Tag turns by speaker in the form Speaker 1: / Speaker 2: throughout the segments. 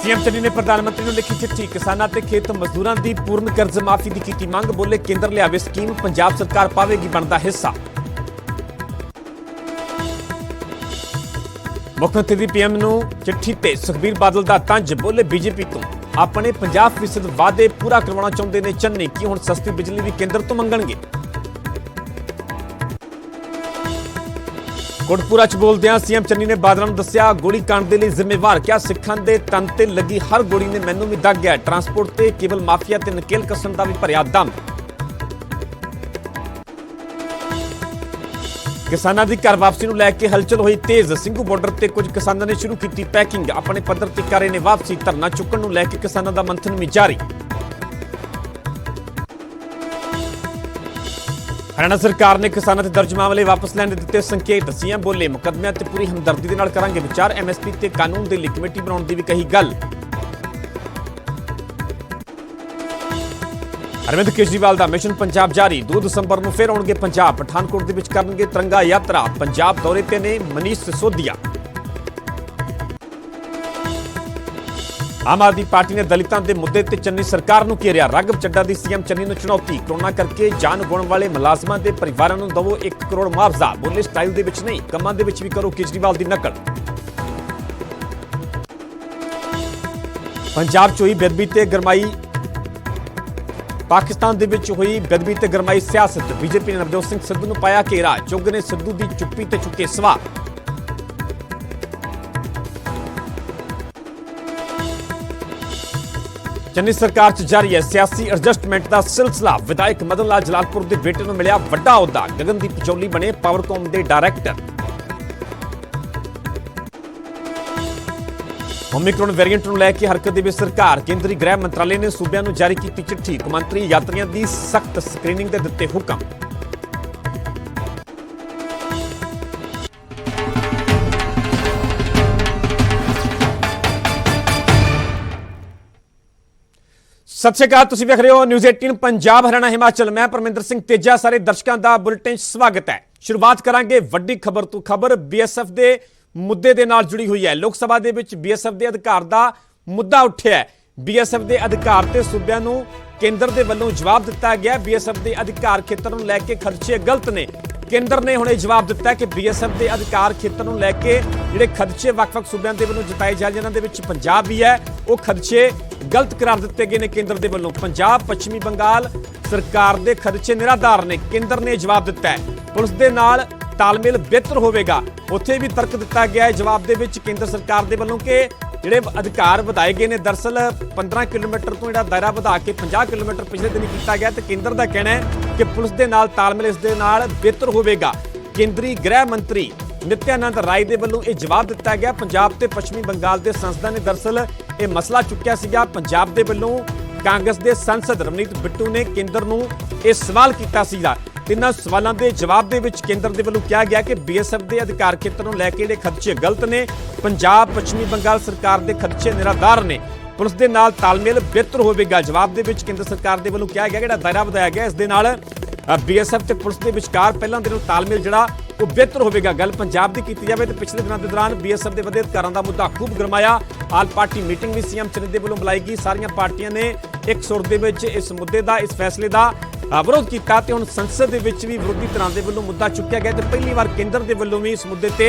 Speaker 1: CM Channi ने प्रधानमंत्री ਨੂੰ ਲਿਖੀ ਚਿੱਠੀ ਕਿਸਾਨਾਂ ਤੇ ਖੇਤ ਮਜ਼ਦੂਰਾਂ ਦੀ ਪੂਰਨ ਕਰਜ਼ ਮਾਫੀ ਦੀ ਕੀਤੀ ਮੰਗ ਬੋਲੇ ਕੇਂਦਰ ਲਿਆਵੇ ਸਕੀਮ ਪੰਜਾਬ ਸਰਕਾਰ ਪਾਵੇਗੀ ਬਣਦਾ ਹਿੱਸਾ ਮੁੱਖ ਮੰਤਰੀ ਦੀ ਪੀਐਮ ਨੂੰ ਚਿੱਠੀ ਤੇ ਸੁਖਬੀਰ ਬਾਦਲ ਦਾ ਤੰਜ ਬੋਲੇ ਬੀਜੇਪੀ ਤੋਂ ਆਪਣੇ 50% ਵਾਅਦੇ ਪੂਰਾ ਕਰਵਾਉਣਾ ਚਾਹੁੰਦੇ ਨੇ ਚੰਨੀ ਕਿ ਹੁਣ ਸਸਤੀ ਬਿਜਲੀ ਵੀ ਕੇਂਦਰ ਤੋਂ ਮੰਗਣਗੇ कोटपुरा च बोलदਿਆਂ सीएम चन्नी ने बादल ਨੂੰ ਦੱਸਿਆ ਗੋਲੀ ਕਾਂਡ ਦੇ ਲਈ ਜ਼ਿੰਮੇਵਾਰ ਕਿਹਾ ਸਿੱਖਾਂ ਦੇ ਤਨ ਤੇ ਲੱਗੀ ਹਰ ਗੋਲੀ ਨੇ ਮੈਨੂੰ ਵੀ ਦੱਗ ਗਿਆ ਟਰਾਂਸਪੋਰਟ ਤੇ ਕੇਵਲ ਮਾਫੀਆ ਤੇ ਨਕੇਲ ਕਸਣ ਦਾ ਵੀ ਭਰਿਆ ਦਮ ਕਿਸਾਨਾਂ ਦੀ ਘਰ ਵਾਪਸੀ ਨੂੰ ਲੈ ਕੇ ਹਲਚਲ ਹੋਈ ਤੇਜ਼ ਸਿੰਘੂ ਬਾਰਡਰ ਤੇ ਕੁਝ ਕਿਸਾਨਾਂ ਨੇ ਸ਼ੁਰੂ ਕੀਤੀ ਪੈਕਿੰਗ ਆਪਣੇ ਪੱਧਰ ਤੇ ਕਰ ਰਹੇ ਨੇ ਵਾਪਸੀ ਧਰਨਾ ਚੁੱਕਣ ਨੂੰ ਲੈ ਕੇ ਕਿਸਾਨਾਂ ਦਾ ਮੰਥਨ ਵੀ ਜਾਰੀ हरियाणा सरकार ने किसानों के दर्ज मामले वापस लेने दिते संकेत सीएम बोले मुकदमियां ते पूरी हमदर्दी दे नाल करांगे विचार एमएसपी ते कानून दे लई कमेटी बनाउण दी भी कही गल अरविंद केजरीवाल दा मिशन पंजाब जारी 2 दसंबर नूं फिर आउणगे पंजाब पठानकोट दे विच करनगे तिरंगा यात्रा पंजाब दौरे ते ने मनीष सिसोदिया आम आदमी पार्टी ने दलितों के मुद्दे ते चन्नी सरकार नूं घेरिया राघव चड्डा दी सीएम चन्नी नूं चुनौती कोरोना करके जान गुण वाले मुलाजमां दे परिवारां नूं दवो 1 करोड़ मुआवजा बोले स्टाइल दे विच नहीं कमां दे विच भी करो केजरीवाल दी नकल पंजाब च हुई बेदबी ते गरमाई पाकिस्तान दे विच हुई बेदबी ते गरमाई सियासत बीजेपी ने नवजोत सिंह सिद्धू नूं पाया घेरा चुग ने सिद्धू दी चुप्पी ते चुके सवाल चन्नी सरकार च जारी है सियासी एडजस्टमेंट का सिलसिला विधायक मदन लाल जलालपुर के बेटे को मिलिया वड्डा अहुदा गगनदीप पचौली बने पावरकॉम के डायरैक्टर ओमिक्रॉन वेरिएंट को लैके हरकत दे सरकार केंद्रीय गृह मंत्रालय ने सूबे को जारी की चिट्ठी कौमांतरी यात्रियों की सख्त स्क्रीनिंग के दिते हुक्म सत श्री अकाल तुसीं वेख रहे हो न्यूज़ 18 पंजाब हरियाणा हिमाचल मैं परमिंदर सिंह तेजा सारे दर्शकों का बुलेटिन स्वागत है। शुरुआत करांगे वड्डी खबर तो खबर बीएसएफ के मुद्दे दे नाल जुड़ी हुई है। लोक सभा दे विच बीएसएफ के अधिकार का मुद्दा उठिया है। बीएसएफ के अधिकार ते सूबिਆਂ ਨੂੰ केंद्र के वल्लों जवाब दिता गया। बीएसएफ के अधिकार खेतर ਨੂੰ ਲੈ ਕੇ खदशे गलत ने केंद्र ने हुणे जवाब दिता है कि बीएसएफ के अधिकार खेतर ਨੂੰ ਲੈ ਕੇ ਜਿਹੜੇ खदशे ਵੱਖ-ਵੱਖ सूबिਆਂ ਦੇ ਵੱਲੋਂ ਜਤਾਏ ਜਾ ਜਿਨ੍ਹਾਂ ਦੇ ਵਿੱਚ पंजाब भी है वो खदशे गलत करार दिते गए ने केंद्र के वल्लों। पंजाब पश्चिमी बंगाल सरकार के खदशे निराधार ने केंद्र ने जवाब दिता है पुलिस के नाल तालमेल बेहतर होगा। उत्थे भी तर्क दिता गया है जवाब के विच केंद्र सरकार के वल्लों कि ਜਿਹੜੇ अधिकार ਵਧਾਏ गए ने दरअसल 15 किलोमीटर तो ਜਿਹੜਾ दायरा ਵਧਾ के 50 किलोमीटर पिछले दिन किया गया तो केंद्र का कहना है कि पुलिस के नाल तालमेल इस दे नाल बेहतर होगा। केंद्रीय गृह मंत्री नित्यानंद राय के वल्लों यह जवाब दिता गया। पंजाब ते पश्चिमी बंगाल के सांसदां ने दरअसल यह मसला चुक्या सीगा। पंजाब के वल्लों कांग्रेस के सांसद रवनीत बिट्टू ने केंद्र नूं यह सवाल किया सीगा। तिन्हां सवालों के जवाब दे विच केंद्र के वल्लों कहा गया कि बीएसएफ के अधिकार खेतर नूं लैके जिहड़े खदशे गलत ने पंजाब पश्चिमी बंगाल सरकार के खदशे निराधार ने पुलिस के नाल तालमेल बेहतर होगा। जवाब दे विच केंद्र सरकार के वल्लों कहा गया कि दायरा वधाया गया इस दे नाल बीएसएफ ते पुलिस के विचकार पहलां दे नाल तालमेल जिहड़ा वो बेहतर होगा। गल पंजाब की की जाए तो पिछले दिनों के दौरान बीएसएफ के वधे अधिकारों का मुद्दा खूब गरमाया। आल पार्टी मीटिंग भी सीएम चन्नी के वल्लों बुलाई गई। सारियां पार्टियां ने एक सुर दे विच इस मुद्दे का इस फैसले का विरोध किया तो हुण संसद के विरोधी धिरां के वल्लों मुद्दा चुक्या गया तो पहली बार केंद्र के वल्लों भी इस मुद्दे ते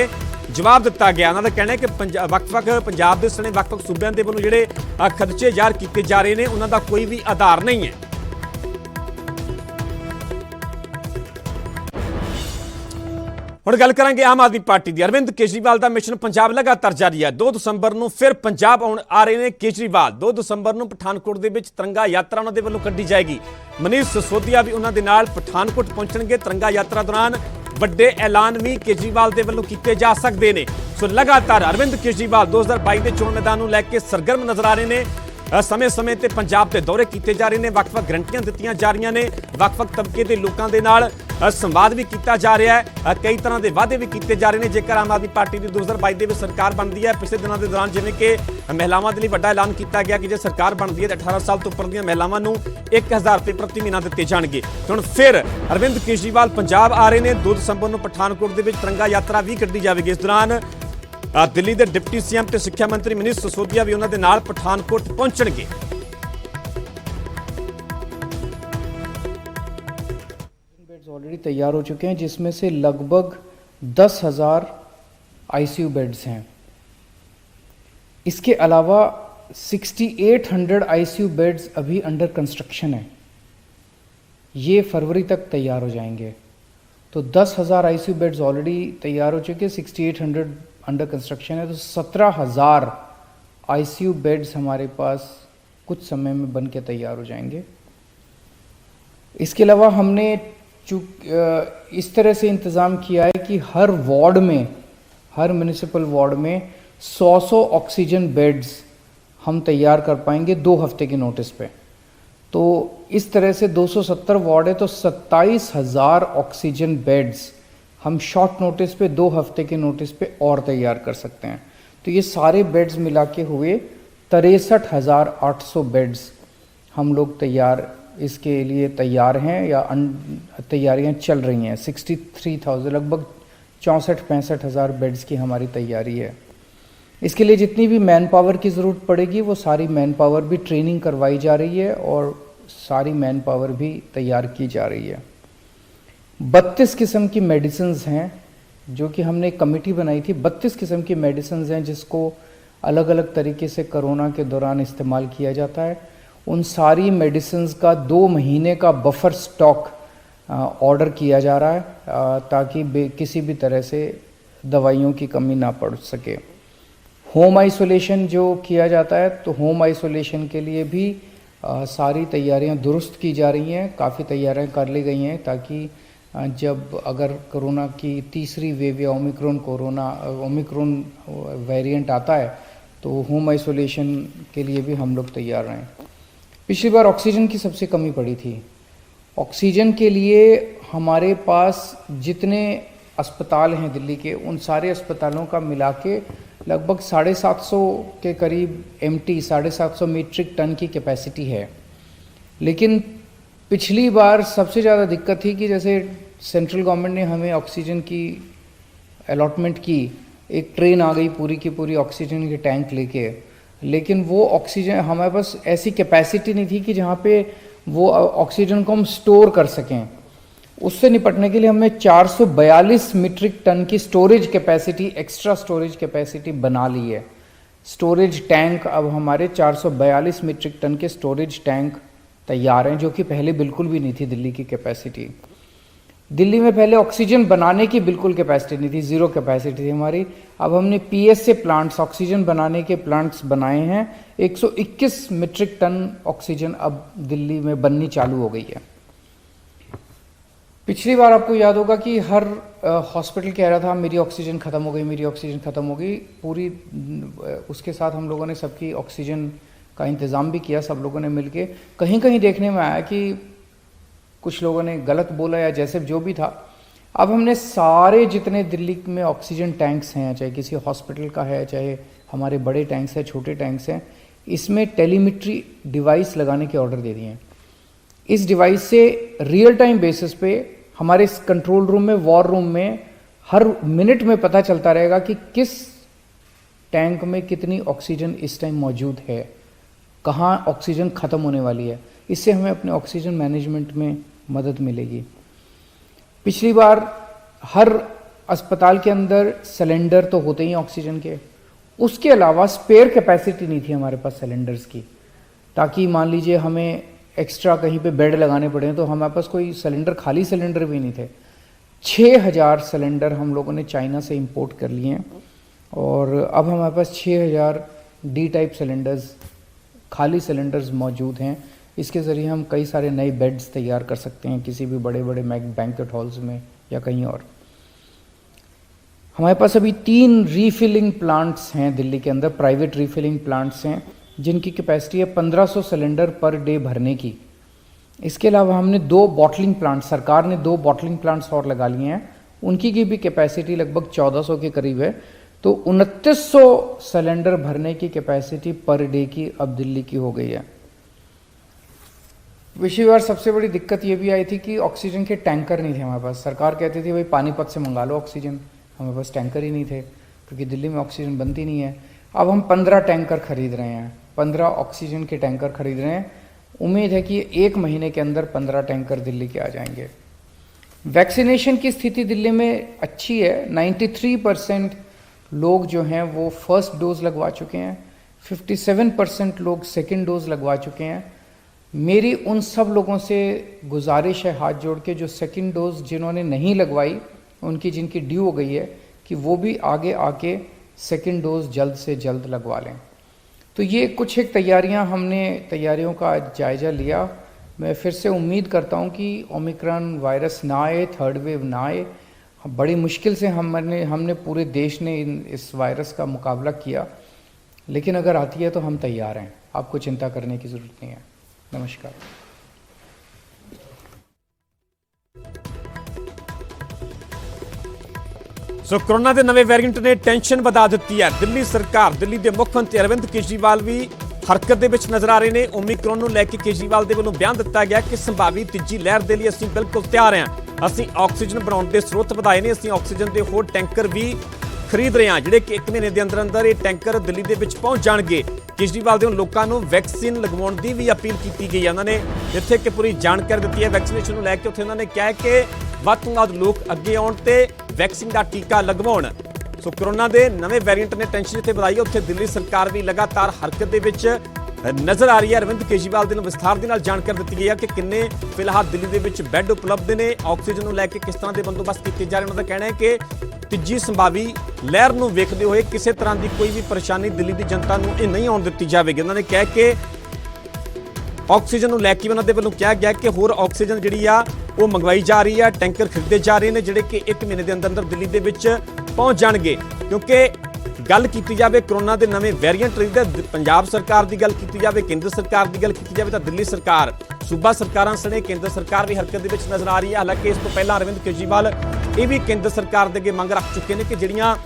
Speaker 1: जवाब दिता गया। उन्होंने कहना है कि वक्-वक् पंजाब के सने वक्-वक् सूबिਆਂ के वल्लों जिहड़े खदशे ज़ाहिर किए जा रहे हैं उन्हों का कोई भी आधार नहीं है। हुण गल करांगे आम आदमी पार्टी की। अरविंद केजरीवाल का मिशन पंजाब लगातार जारी है। 2 दसंबर को फिर पंजाब आ रहे हैं केजरीवाल। 2 दसंबर को पठानकोट के तिरंगा यात्रा उन्होंने वालों कड्ढी जाएगी। मनीष सिसोदिया भी उन्होंने नाल पठानकोट पहुंचणगे। तिरंगा यात्रा दौरान वड्डे ऐलान भी केजरीवाल के वल्लों किए जा सकते हैं। सो लगातार अरविंद केजरीवाल 2022 के चोण मैदान को लैके सरगर्म नजर आ रहे हैं। समय समय ते पंजाब के दौरे किए जा रहे हैं। वक्-वक् गारंटियां दित्तियां जा रही ने। वक्-वक् तबके के लोगों के नाल संवाद भी किया जा रहा है। कई तरह के वादे भी किए जा रहे हैं। जेकर आम आदमी पार्टी की 2022 में सरकार बनती है पिछले दिनों के दौरान जिवें कि महिलावां के लिए वड्डा ऐलान किया गया कि जो सरकार बनती है तो 18 साल तो उपर दी महिलावां नूं 1000 रुपये प्रति महीना दिते जाणगे। हुण फिर अरविंद केजरीवाल पंजाब आ रहे हैं। 2 दसंबर को पठानकोट के तिरंगा यात्रा भी कड्ढी जाएगी। इस दौरान ਦਿੱਲੀ ਦੇ ਡਿਪਟੀ ਸੀਐਮ ਤੇ ਸਿੱਖਿਆ ਮੰਤਰੀ ਮਨੀਸ਼ ਸਿਸੋਦੀਆ ਵੀ ਉਹਨਾਂ ਦੇ ਨਾਲ ਪਠਾਨਕੋਟ ਪਹੁੰਚਣਗੇ।
Speaker 2: बेड्स ऑलरेडी तैयार हो चुके हैं, जिसमें से लगभग 10,000 आईसीयू बेड्स हैं। इसके अलावा 6800 आईसीयू बेड्स अभी अंडर कंस्ट्रक्शन है, ये फरवरी तक तैयार हो जाएंगे। तो 10,000 आईसीयू बेड्स ऑलरेडी तैयार हो चुके हैं, 6800 अंडर कंस्ट्रक्शन है, तो 17,000 आईसीयू बेड्स हमारे पास कुछ समय में बन के तैयार हो जाएंगे। इसके अलावा हमने इस तरह से इंतज़ाम किया है कि हर वार्ड में, हर म्यूनिसिपल वार्ड में 100 ऑक्सीजन बेड्स हम तैयार कर पाएंगे 2 हफ्ते के नोटिस पे। तो इस तरह से 270 वार्ड है, तो 27,000 ऑक्सीजन बेड्स हम शॉर्ट नोटिस पे 2 हफ्ते के नोटिस पे और तैयार कर सकते हैं। तो ये सारे बेड्स मिला के हुए 63,800 बेड्स हम लोग इसके लिए तैयार हैं या तैयारियां चल रही हैं। 63,000 लगभग 64-65,000 बेड्स की हमारी तैयारी है। इसके लिए जितनी भी मैन पावर की ज़रूरत पड़ेगी वो सारी मैन पावर भी ट्रेनिंग करवाई जा रही है और सारी मैन पावर भी तैयार की जा रही है। 32 किस्म की मेडिसिन्स हैं जो कि हमने एक कमेटी बनाई थी। 32 किस्म की मेडिसिन्स हैं जिसको अलग अलग तरीके से कोरोना के दौरान इस्तेमाल किया जाता है। उन सारी मेडिसिन्स का 2 महीने का बफर स्टॉक ऑर्डर किया जा रहा है ताकि किसी भी तरह से दवाइयों की कमी ना पड़ सके। होम आइसोलेशन जो किया जाता है, तो होम आइसोलेशन के लिए भी सारी तैयारियां दुरुस्त की जा रही हैं, काफ़ी तैयारियां कर ली गई हैं ताकि जब अगर कोरोना की तीसरी वेव या ओमिक्रॉन वेरिएंट आता है तो होम आइसोलेशन के लिए भी हम लोग तैयार रहें। पिछली बार ऑक्सीजन की सबसे कमी पड़ी थी। ऑक्सीजन के लिए हमारे पास जितने अस्पताल हैं दिल्ली के, उन सारे अस्पतालों का मिला के लगभग 750 के करीब एमटी 750 मीट्रिक टन की कैपेसिटी है। लेकिन पिछली बार सबसे ज़्यादा दिक्कत थी कि जैसे सेंट्रल गवर्नमेंट ने हमें ऑक्सीजन की अलॉटमेंट की, एक ट्रेन आ गई पूरी की पूरी ऑक्सीजन के टैंक लेके, लेकिन वो ऑक्सीजन हमारे पास ऐसी कैपेसिटी नहीं थी कि जहाँ पे वो ऑक्सीजन को हम स्टोर कर सकें। उससे निपटने के लिए हमने 442 मीट्रिक टन की storage capacity, extra storage capacity बना ली है। स्टोरेज टैंक अब हमारे 442 मीट्रिक टन के स्टोरेज टैंक तैयार हैं, जो कि पहले बिल्कुल भी नहीं थी दिल्ली की कैपेसिटी। दिल्ली में पहले ऑक्सीजन बनाने की बिल्कुल कैपेसिटी नहीं थी, 0 कैपेसिटी थी हमारी। अब हमने पीएसए प्लांट्स, ऑक्सीजन बनाने के प्लांट्स बनाए हैं। 121 मीट्रिक टन ऑक्सीजन अब दिल्ली में बननी चालू हो गई है। पिछली बार आपको याद होगा कि हर हॉस्पिटल कह रहा था मेरी ऑक्सीजन ख़त्म हो गई, मेरी ऑक्सीजन ख़त्म हो गई। पूरी उसके साथ हम लोगों ने सबकी ऑक्सीजन का इंतज़ाम भी किया, सब लोगों ने मिलके। कहीं कहीं देखने में आया कि कुछ लोगों ने गलत बोला या जैसे जो भी था। अब हमने सारे जितने दिल्ली में ऑक्सीजन टैंक्स हैं, चाहे किसी हॉस्पिटल का है, चाहे हमारे बड़े टैंक्स हैं, छोटे टैंक्स हैं, इसमें टेलीमेट्री डिवाइस लगाने के ऑर्डर दे दिए हैं। इस डिवाइस से रियल टाइम बेसिस पे हमारे इस कंट्रोल रूम में, वॉर रूम में हर मिनट में पता चलता रहेगा कि किस टैंक में कितनी ऑक्सीजन इस टाइम मौजूद है, कहाँ ऑक्सीजन ख़त्म होने वाली है। इससे हमें अपने ऑक्सीजन मैनेजमेंट में मदद मिलेगी। पिछली बार हर अस्पताल के अंदर सिलेंडर तो होते ही ऑक्सीजन के, उसके अलावा स्पेयर कैपेसिटी नहीं थी हमारे पास सिलेंडर्स की, ताकि मान लीजिए हमें एक्स्ट्रा कहीं पे बेड लगाने पड़े तो हमारे पास कोई सिलेंडर, खाली सिलेंडर भी नहीं थे। 6,000 सिलेंडर हम लोगों ने चाइना से इंपोर्ट कर लिए हैं और अब हमारे पास 6,000 डी टाइप सिलेंडर्स, खाली सिलेंडर्स मौजूद हैं। इसके ज़रिए हम कई सारे नए बेड्स तैयार कर सकते हैं किसी भी बड़े बड़े बैंक्वेट हॉल्स में या कहीं और। हमारे पास अभी 3 रीफिलिंग प्लांट्स हैं दिल्ली के अंदर, प्राइवेट रीफिलिंग प्लांट्स हैं, जिनकी कैपेसिटी है 1500 सिलेंडर पर डे भरने की। इसके अलावा हमने 2 बॉटलिंग प्लांट, सरकार ने 2 बॉटलिंग प्लांट्स और लगा लिए हैं, उनकी की भी कैपेसिटी लगभग 1400 के करीब है। तो 2900 सिलेंडर भरने की कैपेसिटी पर डे की अब दिल्ली की हो गई है। पिछली बार सबसे बड़ी दिक्कत ये भी आई थी कि ऑक्सीजन के टैंकर नहीं थे हमारे पास। सरकार कहती थी भाई पानीपत से मंगा लो ऑक्सीजन, हमारे पास टैंकर ही नहीं थे। क्योंकि दिल्ली में ऑक्सीजन बनती नहीं है। अब हम 15 टैंकर खरीद रहे हैं, 15 ऑक्सीजन के टैंकर खरीद रहे हैं। उम्मीद है कि 1 महीने के अंदर 15 टैंकर दिल्ली के आ जाएंगे। वैक्सीनेशन की स्थिति दिल्ली में अच्छी है। 93% लोग जो हैं वो फर्स्ट डोज लगवा चुके हैं, 57% लोग सेकेंड डोज लगवा चुके हैं। मेरी उन सब लोगों से गुजारिश है हाथ जोड़ के, जो सेकेंड डोज जिन्होंने नहीं लगवाई, उनकी जिनकी ड्यू हो गई है, कि वो भी आगे आके सेकेंड डोज जल्द से जल्द लगवा लें। तो ये कुछ एक तैयारियों का जायज़ा लिया। मैं फिर से उम्मीद करता हूँ कि ओमिक्रॉन वायरस ना आए, थर्ड वेव ना आए। बड़ी मुश्किल से हमने पूरे देश ने इस वायरस का मुकाबला किया, लेकिन अगर आती है तो हम तैयार हैं। आपको चिंता करने की ज़रूरत नहीं है। नमस्कार।
Speaker 1: ਸੋ ਕੋਰੋਨਾ ਦੇ ਨਵੇਂ ਵੇਰੀਐਂਟ ਨੇ ਟੈਨਸ਼ਨ ਵਧਾ ਦਿੱਤੀ ਹੈ। ਦਿੱਲੀ ਸਰਕਾਰ, ਦਿੱਲੀ ਦੇ ਮੁੱਖ ਮੰਤਰੀ ਅਰਵਿੰਦ ਕੇਜਰੀਵਾਲ ਵੀ ਹਰਕਤ ਦੇ ਵਿੱਚ ਨਜ਼ਰ ਆ ਰਹੇ ਨੇ। ਓਮਿਕਰੋਨ ਨੂੰ ਲੈ ਕੇ ਕੇਜਰੀਵਾਲ ਦੇ ਵੱਲੋਂ ਬਿਆਨ ਦਿੱਤਾ ਗਿਆ ਕਿ ਸੰਭਾਵੀ ਤੀਜੀ ਲਹਿਰ ਦੇ ਲਈ ਅਸੀਂ ਬਿਲਕੁਲ ਤਿਆਰ ਹਾਂ। ਅਸੀਂ ਆਕਸੀਜਨ ਬਣਾਉਣ ਦੇ ਸਰੋਤ ਵਧਾਏ ਨੇ, ਅਸੀਂ ਆਕਸੀਜਨ ਦੇ ਹੋਰ ਟੈਂਕਰ ਵੀ ਖਰੀਦ ਰਹੇ ਹਾਂ, ਜਿਹੜੇ ਕਿ 1 ਮਹੀਨੇ ਦੇ ਅੰਦਰ ਅੰਦਰ ਇਹ ਟੈਂਕਰ ਦਿੱਲੀ ਦੇ ਵਿੱਚ ਪਹੁੰਚ ਜਾਣਗੇ। ਕੇਜਰੀਵਾਲ ਦੇ ਲੋਕਾਂ ਨੂੰ ਵੈਕਸੀਨ ਲਗਵਾਉਣ ਦੀ ਵੀ ਅਪੀਲ ਕੀਤੀ ਗਈ ਹੈ। ਉਹਨਾਂ ਨੇ ਜਿੱਥੇ ਕਿ ਪੂਰੀ ਜਾਣਕਾਰੀ ਦਿੱਤੀ ਹੈ ਵੈਕਸੀਨੇਸ਼ਨ ਨੂੰ ਲੈ ਕੇ, ਉੱਥੇ ਉਹਨਾਂ ਨੇ ਕਿਹਾ ਕਿ ਵੱਧ ਤੋਂ ਵੱਧ ਲੋਕ ਅੱਗੇ ਆਉਣ ਤੇ ਵੈਕਸੀਨ ਦਾ ਟੀਕਾ ਲਗਵਾਉਣ। ਸੋ ਕੋਰੋਨਾ ਦੇ ਨਵੇਂ ਵੇਰੀਐਂਟ ਨੇ ਟੈਨਸ਼ਨ ਜਿੱਥੇ ਵਧਾਈ ਹੈ, ਉੱਥੇ ਦਿੱਲੀ ਸਰਕਾਰ ਵੀ ਲਗਾਤਾਰ ਹਰਕਤ ਦੇ ਵਿੱਚ ਨਜ਼ਰ ਆ ਰਹੀ ਹੈ। ਅਰਵਿੰਦ ਕੇਜਰੀਵਾਲ ਦੇ ਨੂੰ ਵਿਸਥਾਰ ਦੇ ਨਾਲ ਜਾਣਕਾਰੀ ਦਿੱਤੀ ਗਈ ਹੈ ਕਿ ਕਿੰਨੇ ਫਿਲਹਾਲ ਦਿੱਲੀ ਦੇ ਵਿੱਚ ਬੈੱਡ ਉਪਲਬਧ ਨੇ, ਆਕਸੀਜਨ ਨੂੰ ਲੈ ਕੇ ਕਿਸ ਤਰ੍ਹਾਂ ਦੇ ਬੰਦੋਬਸਤ ਕੀਤੇ ਜਾ ਰਹੇ। ਉਹਨਾਂ ਦਾ ਕਹਿਣਾ ਹੈ ਕਿ ਤੀਜੀ ਸੰਭਾਵੀ ਲਹਿਰ ਨੂੰ ਵੇਖਦੇ ਹੋਏ ਕਿਸੇ ਤਰ੍ਹਾਂ ਦੀ ਕੋਈ ਵੀ ਪਰੇਸ਼ਾਨੀ ਦਿੱਲੀ ਦੀ ਜਨਤਾ ਨੂੰ ਇਹ ਨਹੀਂ ਆਉਣ ਦਿੱਤੀ ਜਾਵੇਗੀ। ਉਹਨਾਂ ਨੇ ਕਿਹਾ ਕਿ ਆਕਸੀਜਨ ਨੂੰ ਲੈ ਕੇ ਉਹਨਾਂ ਦੇ ਵੱਲੋਂ ਕਿਹਾ ਗਿਆ ਕਿ ਹੋਰ ਆਕਸੀਜਨ ਜਿਹੜੀ ਆ ਉਹ ਮੰਗਵਾਈ ਜਾ ਰਹੀ ਆ, ਟੈਂਕਰ ਖਰੀਦੇ ਜਾ ਰਹੇ ਨੇ, ਜਿਹੜੇ ਕਿ 1 ਮਹੀਨੇ ਦੇ ਅੰਦਰ ਅੰਦਰ ਦਿੱਲੀ ਦੇ ਵਿੱਚ ਪਹੁੰਚ ਜਾਣਗੇ। ਕਿਉਂਕਿ ਗੱਲ ਕੀਤੀ ਜਾਵੇ ਕੋਰੋਨਾ ਦੇ ਨਵੇਂ ਵੇਰੀਐਂਟ ਦੀ, ਪੰਜਾਬ ਸਰਕਾਰ ਦੀ ਗੱਲ ਕੀਤੀ ਜਾਵੇ, ਕੇਂਦਰ ਸਰਕਾਰ ਦੀ ਗੱਲ ਕੀਤੀ ਜਾਵੇ, ਤਾਂ ਦਿੱਲੀ ਸਰਕਾਰ, ਸੂਬਾ ਸਰਕਾਰਾਂ ਸਣੇ ਕੇਂਦਰ ਸਰਕਾਰ ਵੀ ਹਰਕਤ ਦੇ ਵਿੱਚ ਨਜ਼ਰ ਆ ਰਹੀ ਹੈ। ਹਾਲਾਂਕਿ ਇਸ ਤੋਂ ਪਹਿਲਾਂ ਅਰਵਿੰਦ ਕੇਜਰੀਵਾਲ ਇਹ ਵੀ ਕੇਂਦਰ ਸਰਕਾਰ ਦੇ ਅੱਗੇ ਮੰਗ ਰੱਖ ਚੁੱਕੇ ਨੇ ਕਿ ਜਿਹੜੀਆਂ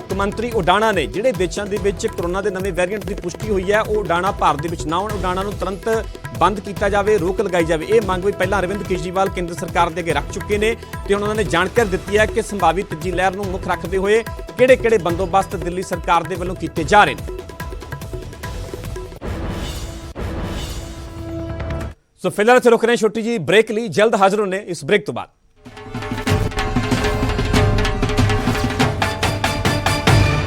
Speaker 1: ਕੌਮਾਂਤਰੀ ਉਡਾਣਾਂ ਨੇ, ਜਿਹੜੇ ਦੇਸ਼ਾਂ ਦੇ ਵਿੱਚ ਕੋਰੋਨਾ ਦੇ ਨਵੇਂ ਵੇਰੀਐਂਟ ਦੀ ਪੁਸ਼ਟੀ ਹੋਈ ਹੈ, ਉਹ ਉਡਾਣਾਂ ਭਾਰਤ ਦੇ ਵਿੱਚ ਨਾ ਹੋਣ, ਉਡਾਣਾਂ ਨੂੰ ਤੁਰੰਤ ਬੰਦ ਕੀਤਾ ਜਾਵੇ, ਰੋਕ ਲਗਾਈ ਜਾਵੇ। ਇਹ ਮੰਗ ਵੀ ਪਹਿਲਾਂ ਅਰਵਿੰਦ ਕੇਜਰੀਵਾਲ ਕੇਂਦਰ ਸਰਕਾਰ ਦੇ ਅੱਗੇ ਰੱਖ ਚੁੱਕੇ ਨੇ ਤੇ ਉਹਨਾਂ ਨੇ ਜਾਣਕਾਰੀ ਦਿੱਤੀ ਹੈ ਕਿ ਸੰਭਾਵੀ ਤੀਜੀ ਲਹਿਰ ਨੂੰ ਮੁੱਖ ਰੱਖਦੇ ਹੋਏ ਕਿਹੜੇ-ਕਿਹੜੇ ਬੰਦੋਬਸਤ ਦਿੱਲੀ ਸਰਕਾਰ ਦੇ ਵੱਲੋਂ ਕੀਤੇ ਜਾ ਰਹੇ ਨੇ। ਸੋ ਫਿਲਹਾਲ ਇੱਥੇ ਰੁਕ ਰਹੇ ਹਾਂ ਛੋਟੀ ਜੀ ਬ੍ਰੇਕ ਲਈ, ਜਲਦ ਹਾਜ਼ਰ ਹੋਣੇ ਇਸ ਬ੍ਰੇਕ ਤੋਂ ਬਾਅਦ।